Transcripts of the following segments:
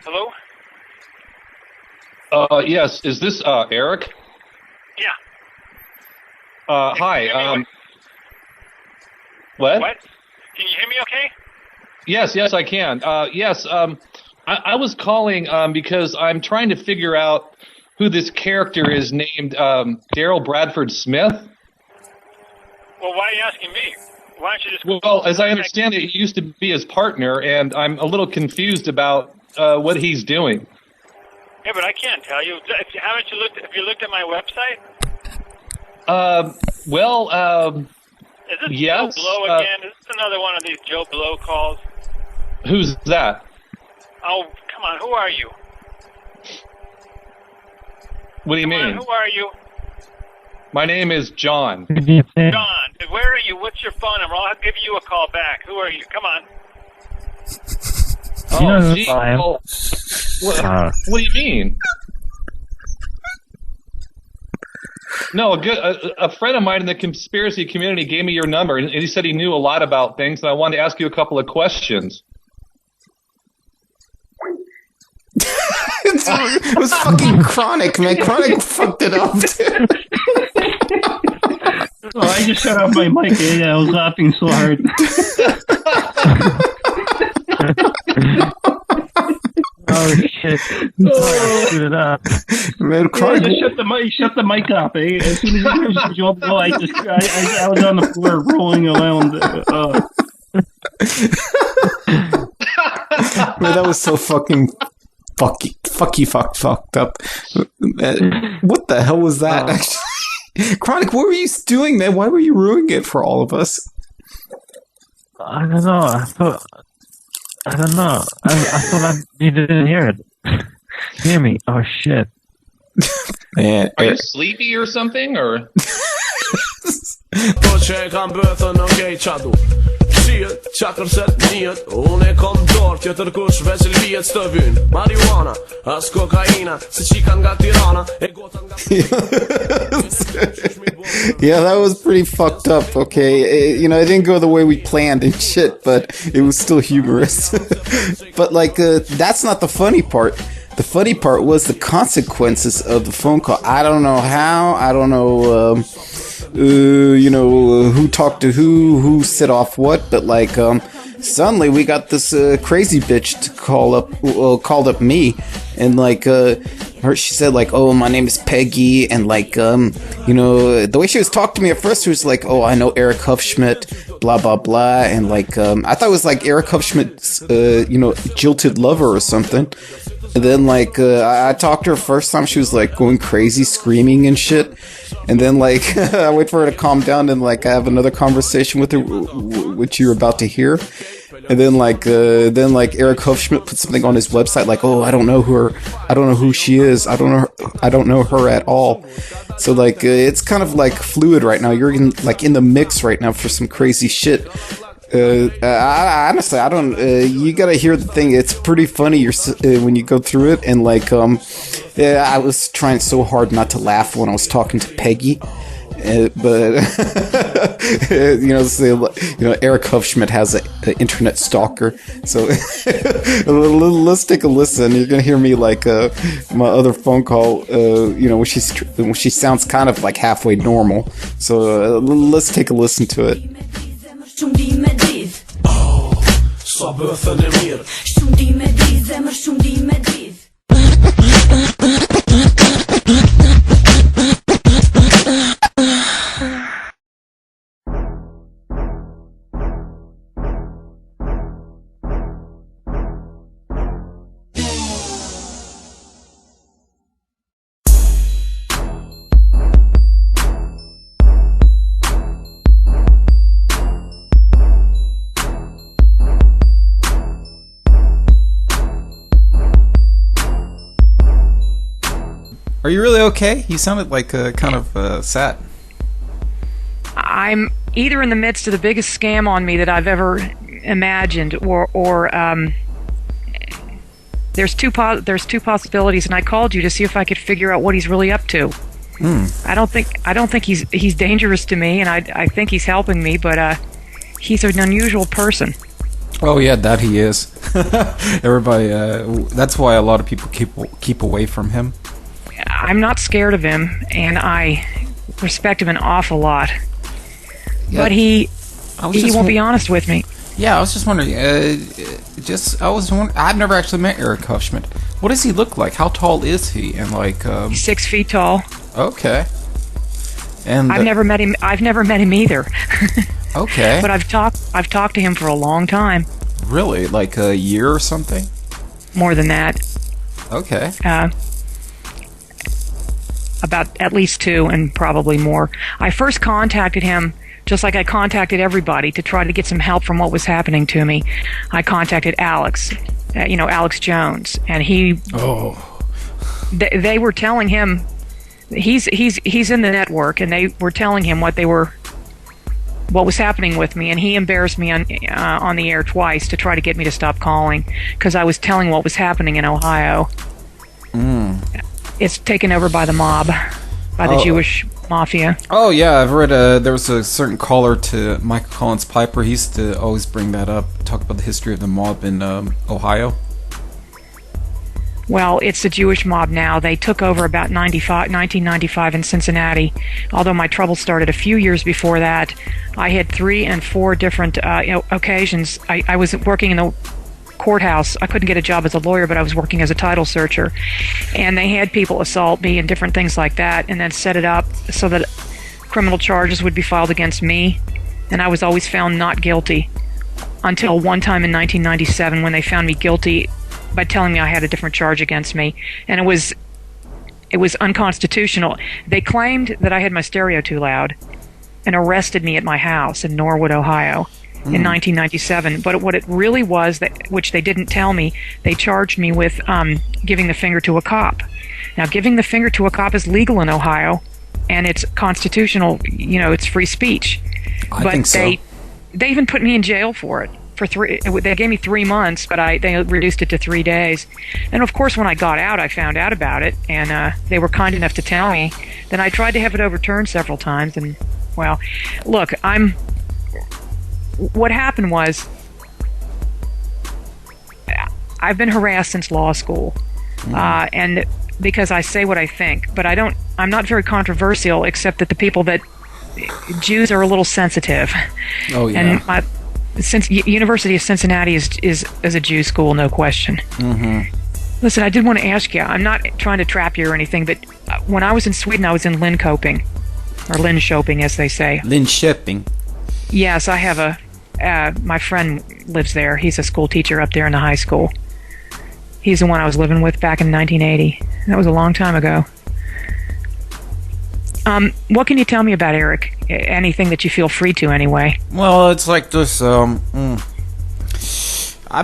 Hello? Yes. Is this Eric? Yeah. Hi. What? What? Can you hear me okay? Yes, I can. Yes. I was calling because I'm trying to figure out who this character is named Daryl Bradford Smith. Well, why are you asking me? Why don't you just... Well, as I understand it, he used to be his partner, and I'm a little confused about what he's doing. Yeah, but I can't tell you. Have you looked at my website? Is this yes. Joe Blow again? Is this another one of these Joe Blow calls? Who's that? Oh, come on. Who are you? What do you mean? Who are you? My name is John. John, where are you? What's your phone number? I'll give you a call back. Who are you? Come on. Oh, gee. Well, what do you mean? No, a friend of mine in the conspiracy community gave me your number, and he said he knew a lot about things, and I wanted to ask you a couple of questions. It was fucking Chronic, man. Chronic fucked it up, dude. Oh, I just shut off my mic. I was laughing so hard. Oh shit! Screwed it up. Man, Chronic. Just shut the mic up. As soon as you heard Joe Blow, I was on the floor rolling around. Man, that was so fucking fucked up. What the hell was that? Chronic, what were you doing, man? Why were you ruining it for all of us? I don't know. I thought you didn't hear it. Hear me? Oh shit! Man, are you sleepy or something, or? Yeah, that was pretty fucked up, okay? It didn't go the way we planned and shit, but it was still humorous. But, that's not the funny part. The funny part was the consequences of the phone call. I don't know how, I don't know, who talked to who set off what, but, suddenly we got this crazy bitch to called up me, and she said oh, my name is Peggy, and the way she was talking to me at first, she was like, oh, I know Eric Huffschmidt, blah blah blah, and I thought it was Eric Huffschmidt's jilted lover or something. And then I talked to her first time, she was going crazy, screaming and shit. And then I wait for her to calm down and I have another conversation with her, which you're about to hear. And then Eric Huffschmidt put something on his website oh, I don't know who she is. I don't know her at all. So it's kind of fluid right now. You're in the mix right now for some crazy shit. Honestly, I don't. You gotta hear the thing. It's pretty funny. When you go through it, and I was trying so hard not to laugh when I was talking to Peggy, but Eric Huffschmidt has an internet stalker. So let's take a listen. You're gonna hear me my other phone call. When she sounds kind of halfway normal. So let's take a listen to it. Shumë di me div Sa bëthën e mirë Shumë di me div Zemër shumë di me div Are you really okay? You sounded kind of sad. I'm either in the midst of the biggest scam on me that I've ever imagined, or there's two possibilities, and I called you to see if I could figure out what he's really up to. I don't think he's dangerous to me, and I think he's helping me, but he's an unusual person. Oh yeah, that he is. Everybody. That's why a lot of people keep away from him. I'm not scared of him, and I respect him an awful lot. Yeah, but he won't be honest with me. Yeah, I was just wondering. I've never actually met Eric Huffschmidt. What does he look like? How tall is he? And like 6 feet tall. Okay. And I've never met him. I've never met him either. Okay. But I've talked to him for a long time. Really? Like a year or something? More than that. Okay. About at least 2 and probably more. I first contacted him just like I contacted everybody to try to get some help from what was happening to me. I contacted Alex, Alex Jones, and he. Oh. They were telling him he's in the network, and they were telling him what was happening with me, and he embarrassed me on the air twice to try to get me to stop calling because I was telling what was happening in Ohio. It's taken over by the mob, by the Jewish mafia. Oh yeah, I've read. There was a certain caller to Michael Collins Piper. He used to always bring that up, talk about the history of the mob in Ohio. Well, it's the Jewish mob now. They took over about 1995 in Cincinnati. Although my trouble started a few years before that. I had 3 and 4 different occasions. I was working in the courthouse. I couldn't get a job as a lawyer, but I was working as a title searcher. And they had people assault me and different things like that, and then set it up so that criminal charges would be filed against me. And I was always found not guilty until one time in 1997 when they found me guilty by telling me I had a different charge against me, and it was unconstitutional. They claimed that I had my stereo too loud and arrested me at my house in Norwood, Ohio in 1997. But what it really was, which they didn't tell me, they charged me with giving the finger to a cop. Now, giving the finger to a cop is legal in Ohio, and it's constitutional, it's free speech. I think so. They even put me in jail for it. They gave me 3 months, but they reduced it to 3 days. And of course, when I got out, I found out about it, and they were kind enough to tell me. Then I tried to have it overturned several times, and well, look, what happened was, I've been harassed since law school, and because I say what I think, but I'm not very controversial, except that Jews are a little sensitive. Oh yeah. And since University of Cincinnati is a Jew school, no question. Mm-hmm. Listen, I did want to ask you. I'm not trying to trap you or anything, but when I was in Sweden, I was in Linköping, or Linköping, as they say. Linköping. Yes, I have my friend lives there. He's a school teacher up there in the high school. He's the one I was living with back in 1980. That was a long time ago. What can you tell me about Eric? Anything that you feel free to, anyway. Well, it's like this. I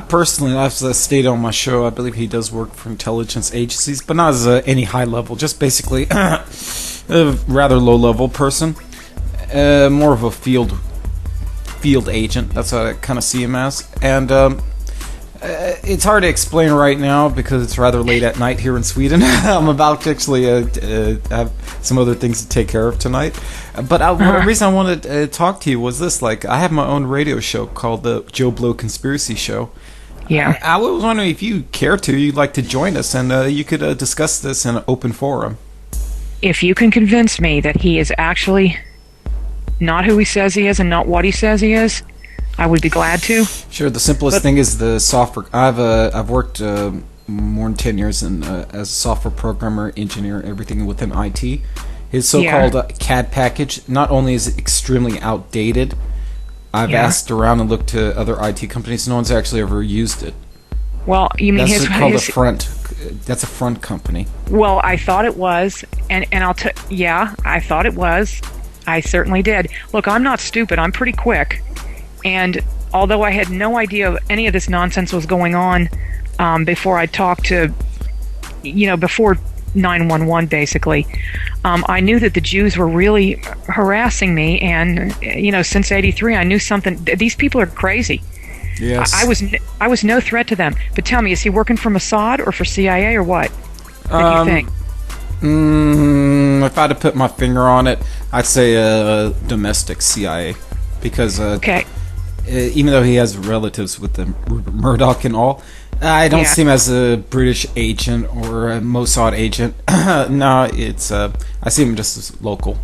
personally, I've stated on my show, I believe he does work for intelligence agencies, but not as any high level. Just basically a rather low level person, more of a field agent. That's what I kind of see him as, and it's hard to explain right now because it's rather late at night here in Sweden. I'm about to actually have some other things to take care of tonight. But the reason I wanted to talk to you was this. Like, I have my own radio show called the Joe Blow Conspiracy Show. Yeah. I was wondering if you care to, you'd like to join us, and you could discuss this in an open forum. If you can convince me that he is actually not who he says he is and not what he says he is, I would be glad to. Sure. The simplest thing is the software. I've worked more than 10 years as a software programmer, engineer, everything within IT. His so-called CAD package not only is it extremely outdated, I've asked around and looked to other IT companies. No one's actually ever used it. Well, you mean that's called a front. That's a front company. Well, I thought it was, and I thought it was. I certainly did. Look, I'm not stupid. I'm pretty quick. And although I had no idea any of this nonsense was going on before I talked to, before 911, basically, I knew that the Jews were really harassing me. And, since 83, I knew something. These people are crazy. Yes. I was no threat to them. But tell me, is he working for Mossad or for CIA or what? What do you think? If I had to put my finger on it, I'd say domestic CIA. Because okay. even though he has relatives with the Rupert Murdoch and all, I don't see him as a British agent or a Mossad agent. No, it's I see him just as local.